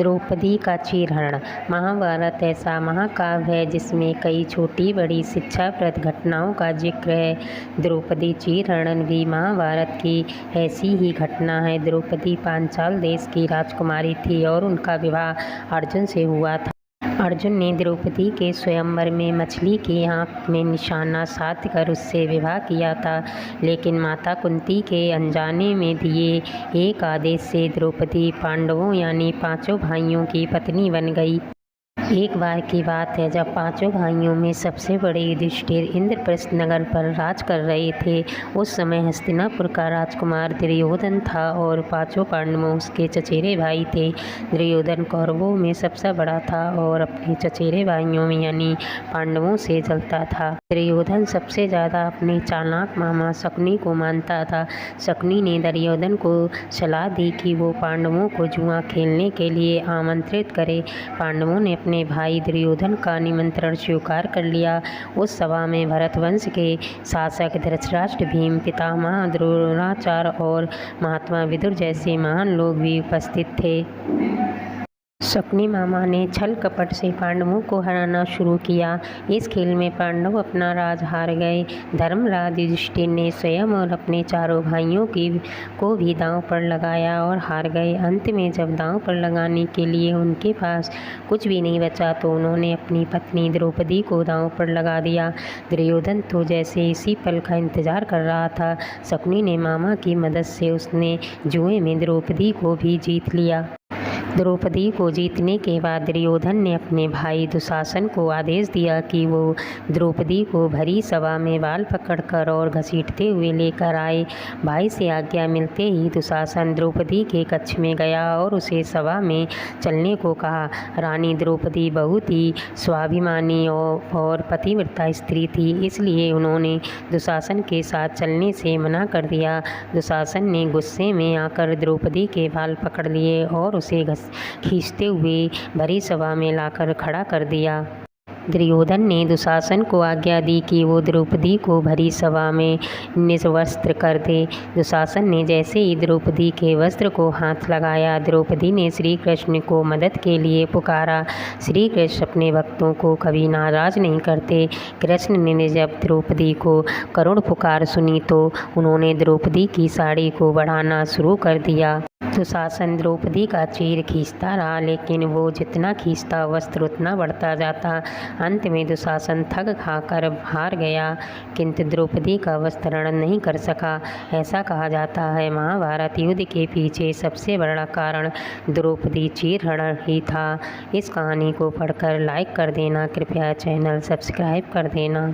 द्रौपदी का चीरहरण। महाभारत ऐसा महाकाव्य है जिसमें कई छोटी बड़ी शिक्षाप्रद घटनाओं का जिक्र है। द्रौपदी चीरहरण भी महाभारत की ऐसी ही घटना है। द्रौपदी पांचाल देश की राजकुमारी थी और उनका विवाह अर्जुन से हुआ था। अर्जुन ने द्रौपदी के स्वयंवर में मछली की आंख में निशाना साध कर उससे विवाह किया था, लेकिन माता कुंती के अनजाने में दिए एक आदेश से द्रौपदी पांडवों यानी पांचों भाइयों की पत्नी बन गई। एक बार की बात है जब पांचों भाइयों में सबसे बड़े युधिष्ठिर इंद्रप्रस्थ नगर पर राज कर रहे थे। उस समय हस्तिनापुर का राजकुमार दुर्योधन था और पांचों पांडवों उसके चचेरे भाई थे। दुर्योधन कौरवों में सबसे बड़ा था और अपने चचेरे भाइयों में यानी पांडवों से जलता था। दुर्योधन सबसे ज़्यादा अपने चालाक मामा शकुनी को मानता था। शकुनी ने दुर्योधन को सलाह दी कि वो पांडवों को जुआ खेलने के लिए आमंत्रित करे। पांडवों ने अपने भाई दुर्योधन का निमंत्रण स्वीकार कर लिया। उस सभा में भरत वंश के शासक धृतराष्ट्र, भीम पितामह, द्रोणाचार्य और महात्मा विदुर जैसे महान लोग भी उपस्थित थे। शकुनी मामा ने छल कपट से पांडवों को हराना शुरू किया। इस खेल में पांडव अपना राज हार गए। धर्मराज युधिष्ठिर ने स्वयं और अपने चारों भाइयों को भी दांव पर लगाया और हार गए। अंत में जब दांव पर लगाने के लिए उनके पास कुछ भी नहीं बचा तो उन्होंने अपनी पत्नी द्रौपदी को दांव पर लगा दिया। दुर्योधन तो जैसे इसी पल का इंतजार कर रहा था। शकुनी ने मामा की मदद से उसने जुए में द्रौपदी को भी जीत लिया। द्रौपदी को जीतने के बाद दुर्योधन ने अपने भाई दुशासन को आदेश दिया कि वो द्रौपदी को भरी सभा में बाल पकड़कर और घसीटते हुए लेकर आए। भाई से आज्ञा मिलते ही दुशासन द्रौपदी के कक्ष में गया और उसे सभा में चलने को कहा। रानी द्रौपदी बहुत ही स्वाभिमानी और पतिव्रता स्त्री थी, इसलिए उन्होंने दुशासन के साथ चलने से मना कर दिया। दुशासन ने गुस्से में आकर द्रौपदी के बाल पकड़ लिए और उसे खींचते हुए भरी सभा में लाकर खड़ा कर दिया। दुर्योधन ने दुशासन को आज्ञा दी कि वो द्रौपदी को भरी सभा में निवस्त्र कर दे। दुशासन ने जैसे ही द्रौपदी के वस्त्र को हाथ लगाया, द्रौपदी ने श्री कृष्ण को मदद के लिए पुकारा। श्री कृष्ण अपने भक्तों को कभी नाराज नहीं करते। कृष्ण ने जब द्रौपदी को करुण पुकार सुनी तो उन्होंने द्रौपदी की साड़ी को बढ़ाना शुरू कर दिया। दुशासन द्रौपदी का चीर खींचता रहा, लेकिन वो जितना खींचता वस्त्र उतना बढ़ता जाता। अंत में दुशासन थक खाकर हार गया, किंतु द्रौपदी का वस्त्रण नहीं कर सका। ऐसा कहा जाता है महाभारत युद्ध के पीछे सबसे बड़ा कारण द्रौपदी चीरहरण ही था। इस कहानी को पढ़कर लाइक कर देना, कृपया चैनल सब्सक्राइब कर देना।